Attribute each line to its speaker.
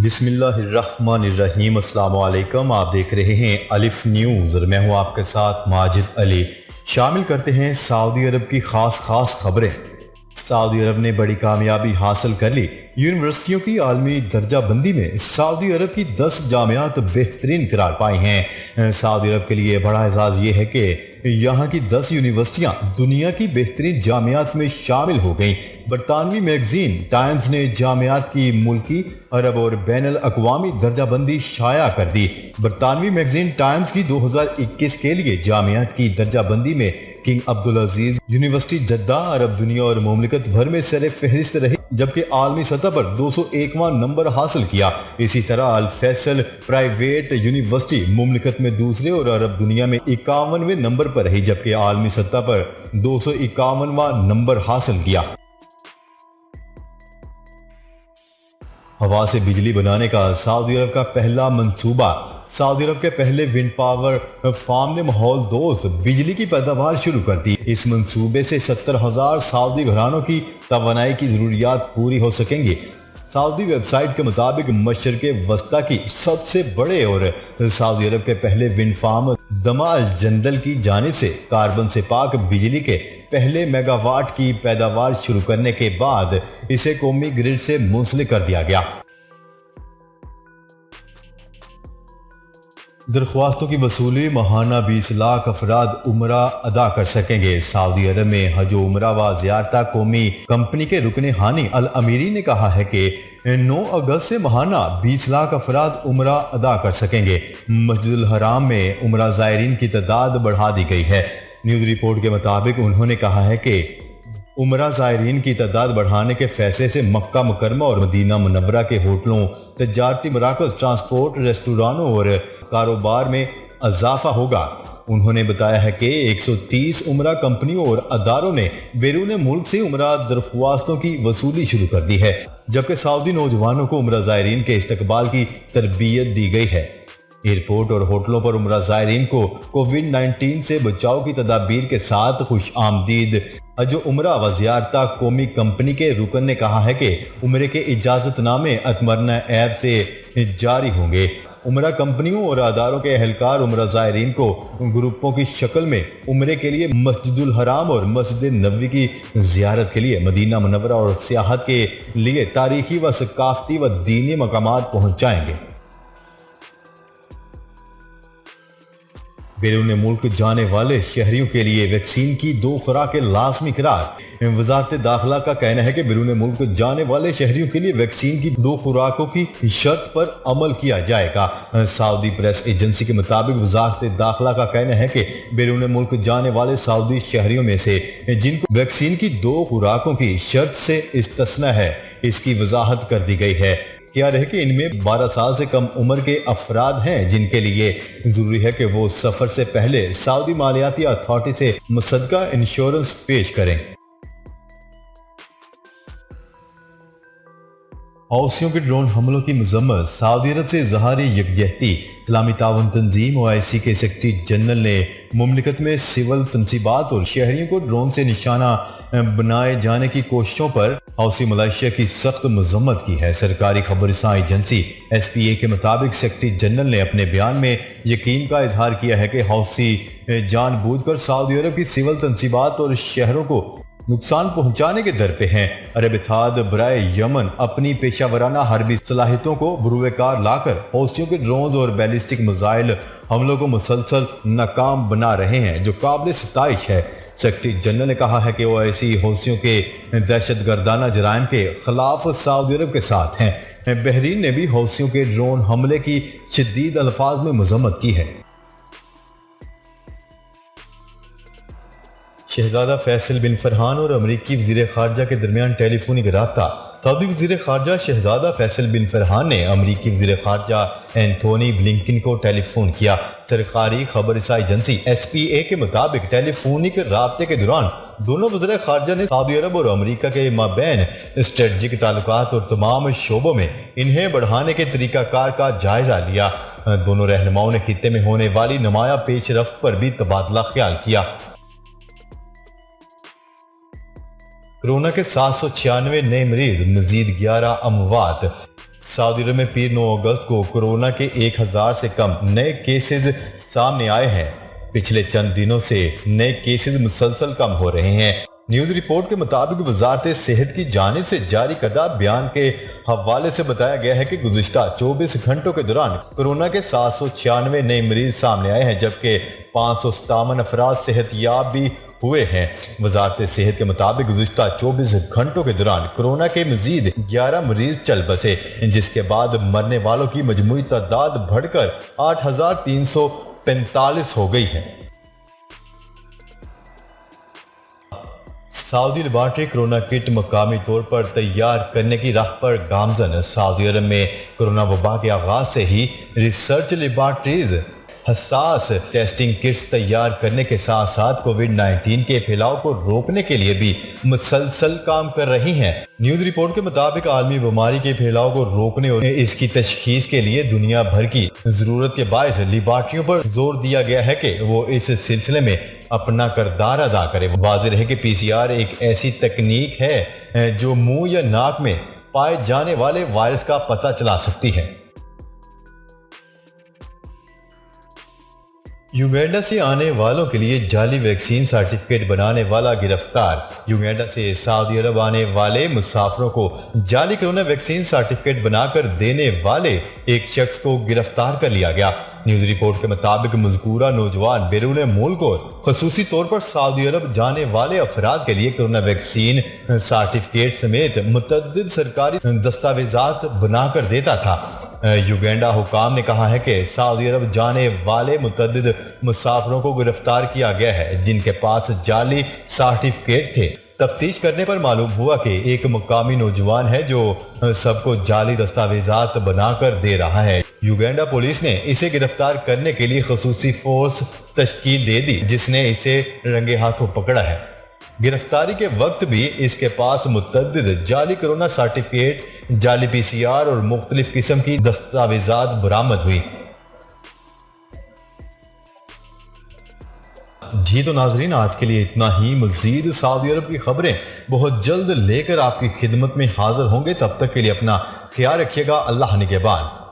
Speaker 1: بسم اللہ الرحمن الرحیم۔ السلام علیکم، آپ دیکھ رہے ہیں الف نیوز اور میں ہوں آپ کے ساتھ ماجد علی۔ شامل کرتے ہیں سعودی عرب کی خاص خبریں۔ سعودی عرب نے بڑی کامیابی حاصل کر لی۔ یونیورسٹیوں کی عالمی درجہ بندی میں سعودی عرب کی 10 جامعات بہترین قرار پائی ہیں۔ سعودی عرب کے لیے بڑا اعزاز یہ ہے کہ یہاں کی 10 یونیورسٹیاں دنیا کی بہترین جامعات میں شامل ہو گئیں۔ برطانوی میگزین ٹائمز نے جامعات کی ملکی، عرب اور بین الاقوامی درجہ بندی شائع کر دی۔ برطانوی میگزین ٹائمز کی 2021 کے لیے جامعات کی درجہ بندی میں کنگ عبدالعزیز یونیورسٹی جدہ عرب دنیا اور مملکت بھر میں سر فہرست رہی، جبکہ عالمی سطح پر 201واں نمبر حاصل کیا۔ اسی طرح الفیصل پرائیویٹ یونیورسٹی مملکت میں دوسرے اور عرب دنیا میں 51ویں نمبر پر رہی، جبکہ عالمی سطح پر 251واں نمبر حاصل کیا۔ ہوا سے بجلی بنانے کا سعودی عرب کا پہلا منصوبہ۔ سعودی عرب کے پہلے ونڈ پاور فارم نے ماحول دوست بجلی کی پیداوار شروع کر دی۔ اس منصوبے سے 70,000 سعودی گھرانوں کی توانائی کی ضروریات پوری ہو سکیں گی۔ سعودی ویب سائٹ کے مطابق مشرق وسطیٰ کی سب سے بڑے اور سعودی عرب کے پہلے ونڈ فارم دمع الجندل کی جانب سے کاربن سے پاک بجلی کے پہلے میگا واٹ کی پیداوار شروع کرنے کے بعد اسے قومی گرڈ سے منسلک کر دیا گیا۔ درخواستوں کی وصولی ماہانہ 20 لاکھ افراد عمرہ ادا کر سکیں گے۔ سعودی عرب میں حج و عمرہ و زیارتہ قومی کمپنی کے رکن ہانی الامیری نے کہا ہے کہ 9 اگست سے ماہانہ 20 لاکھ افراد عمرہ ادا کر سکیں گے۔ مسجد الحرام میں عمرہ زائرین کی تعداد بڑھا دی گئی ہے۔ نیوز رپورٹ کے مطابق انہوں نے کہا ہے کہ عمرہ زائرین کی تعداد بڑھانے کے فیصلے سے مکہ مکرمہ اور مدینہ منورہ کے ہوٹلوں، تجارتی مراکز، ٹرانسپورٹ، ریسٹورانوں اور کاروبار میں اضافہ ہوگا۔ انہوں نے بتایا ہے کہ 130 عمرہ کمپنیوں اور اداروں نے بیرون ملک سے عمرہ درخواستوں کی وصولی شروع کر دی ہے، جبکہ سعودی نوجوانوں کو عمرہ زائرین کے استقبال کی تربیت دی گئی ہے۔ ایئرپورٹ اور ہوٹلوں پر عمرہ زائرین کو کووڈ-19 سے بچاؤ کی تدابیر کے ساتھ خوش آمدید۔ حج و عمرہ و زیارتہ قومی کمپنی کے رکن نے کہا ہے کہ عمرے کے اجازت نامے اتمرنہ ایپ سے جاری ہوں گے۔ عمرہ کمپنیوں اور اداروں کے اہلکار عمرہ زائرین کو گروپوں کی شکل میں عمرے کے لیے مسجد الحرام اور مسجد نبوی کی زیارت کے لیے مدینہ منورہ اور سیاحت کے لیے تاریخی و ثقافتی و دینی مقامات پہنچائیں گے۔ بیرون ملک جانے والے شہریوں کے لیے ویکسین کی 2 خوراکیں لازمی قرار۔ وزارت داخلہ کا کہنا ہے کہ بیرون ملک جانے والے شہریوں کے لیے ویکسین کی 2 خوراکوں کی شرط پر عمل کیا جائے گا۔ سعودی پریس ایجنسی کے مطابق وزارت داخلہ کا کہنا ہے کہ بیرون ملک جانے والے سعودی شہریوں میں سے جن کو ویکسین کی 2 خوراکوں کی شرط سے استثناء ہے، اس کی وضاحت کر دی گئی ہے۔ کیا رہے کہ ان میں 12 سال سے کم عمر کے افراد ہیں جن کے لیے ضروری ہے کہ وہ سفر سے پہلے سعودی مالیاتی اتھارٹی سے مصدقہ انشورنس پیش کریں۔ حوثیوں کے ڈرون حملوں کی مذمت۔ سعودی عرب سے اظہار یکجہتی۔ اسلامی تعاون تنظیم OIC کے سیکرٹری جنرل نے مملکت میں سول تنصیبات اور شہریوں کو ڈرون سے نشانہ بنائے جانے کی کوششوں پر حوثی ملائشیا کی سخت مذمت کی ہے۔ سرکاری خبر رساں ایجنسی SPA کے مطابق سیکرٹری جنرل نے اپنے بیان میں یقین کا اظہار کیا ہے کہ حوثی جان بوجھ کر سعودی عرب کی سول تنصیبات اور شہروں کو نقصان پہنچانے کے در پہ ہیں۔ عرب اتحاد برائے یمن اپنی پیشہ ورانہ حربی صلاحیتوں کو بروئے کار لا کر حوثیوں کے ڈرونز اور بیلسٹک میزائل حملوں کو مسلسل ناکام بنا رہے ہیں، جو قابل ستائش ہے۔ سیکرٹری جنرل نے کہا ہے کہ OIC حوثیوں کے دہشت گردانہ جرائم کے خلاف سعودی عرب کے ساتھ ہیں۔ بحرین نے بھی حوثیوں کے ڈرون حملے کی شدید الفاظ میں مذمت کی ہے۔ شہزادہ فیصل بن فرحان اور امریکی وزیر خارجہ کے درمیان ٹیلی فونک رابطہ۔ سعودی وزیر خارجہ شہزادہ فیصل بن فرحان نے امریکی وزیر خارجہ اینتھونی بلنکن کو ٹیلی فون کیا۔ سرکاری خبر رساں ایجنسی SPA کے مطابق ٹیلی فونک رابطے کے دوران دونوں وزراء خارجہ نے سعودی عرب اور امریکہ کے مابین اسٹریٹجک تعلقات اور تمام شعبوں میں انہیں بڑھانے کے طریقہ کار کا جائزہ لیا۔ دونوں رہنماؤں نے خطے میں ہونے والی نمایاں پیش رفت پر بھی تبادلہ خیال کیا۔ کورونا کے 796 نئے مریض، مزید 11 اموات۔ سعودی عرب میں پیر 9 اگست کو کورونا کے 1000 سے کم نئے کیسز سامنے آئے ہیں۔ پچھلے چند دنوں سے نئے کیسز مسلسل کم ہو رہے ہیں۔ نیوز رپورٹ کے مطابق وزارت صحت کی جانب سے جاری کردہ بیان کے حوالے سے بتایا گیا ہے کہ گزشتہ 24 گھنٹوں کے دوران کورونا کے 796 نئے مریض سامنے آئے ہیں، جبکہ 557 افراد صحت یاب بھی ہوئے ہیں۔ وزارت صحت کے مطابق گزشتہ 24 گھنٹوں کے دوران کورونا کے مزید 11 مریض چل بسے، جس کے بعد مرنے والوں کی مجموعی تعداد بڑھ کر 8345 ہو گئی ہے۔ سعودی لیبارٹری کرونا کٹ مقامی طور پر تیار کرنے کی راہ پر گامزن۔ سعودی عرب میں کرونا وبا کے آغاز سے ہی ریسرچ لیبارٹریز حساس ٹیسٹنگ کٹس تیار کرنے کے ساتھ ساتھ کووڈ-19 کے پھیلاؤ کو روکنے کے لیے بھی مسلسل کام کر رہی ہیں۔ نیوز رپورٹ کے مطابق عالمی بیماری کے پھیلاؤ کو روکنے اور اس کی تشخیص کے لیے دنیا بھر کی ضرورت کے باعث لیبارٹریوں پر زور دیا گیا ہے کہ وہ اس سلسلے میں اپنا کردار ادا کرے۔ واضح ہے کہ PCR ایک ایسی تکنیک ہے جو منہ یا ناک میں پائے جانے والے وائرس کا پتہ چلا سکتی ہے۔ یوگینڈا سے آنے والوں کے لیے جعلی ویکسین سرٹیفکیٹ بنانے والا گرفتار۔ یوگینڈا سے سعودی عرب آنے والے مسافروں کو جعلی کرونا ویکسین سرٹیفکیٹ بنا کر دینے والے ایک شخص کو گرفتار کر لیا گیا۔ نیوز رپورٹ کے مطابق مذکورہ نوجوان بیرون ملک اور خصوصی طور پر سعودی عرب جانے والے افراد کے لیے کرونا ویکسین سرٹیفکیٹ سمیت متعدد سرکاری دستاویزات بنا کر دیتا تھا۔ یوگینڈا حکام نے کہا ہے کہ سعودی عرب جانے والے متعدد مسافروں کو گرفتار کیا گیا ہے جن کے پاس جعلی سرٹیفکیٹ تھے۔ تفتیش کرنے پر معلوم ہوا کہ ایک مقامی نوجوان ہے جو سب کو جعلی دستاویزات بنا کر دے رہا ہے۔ یوگینڈا پولیس نے اسے گرفتار کرنے کے لیے خصوصی فورس تشکیل دے دی جس نے اسے رنگے ہاتھوں پکڑا ہے۔ گرفتاری کے وقت بھی اس کے پاس متعدد جعلی کرونا سرٹیفکیٹ، جعلی PCR اور مختلف قسم کی دستاویزات برآمد ہوئی۔ جی تو ناظرین، آج کے لیے اتنا ہی۔ مزید سعودی عرب کی خبریں بہت جلد لے کر آپ کی خدمت میں حاضر ہوں گے۔ تب تک کے لیے اپنا خیال رکھیے گا۔ اللہ نگہبان۔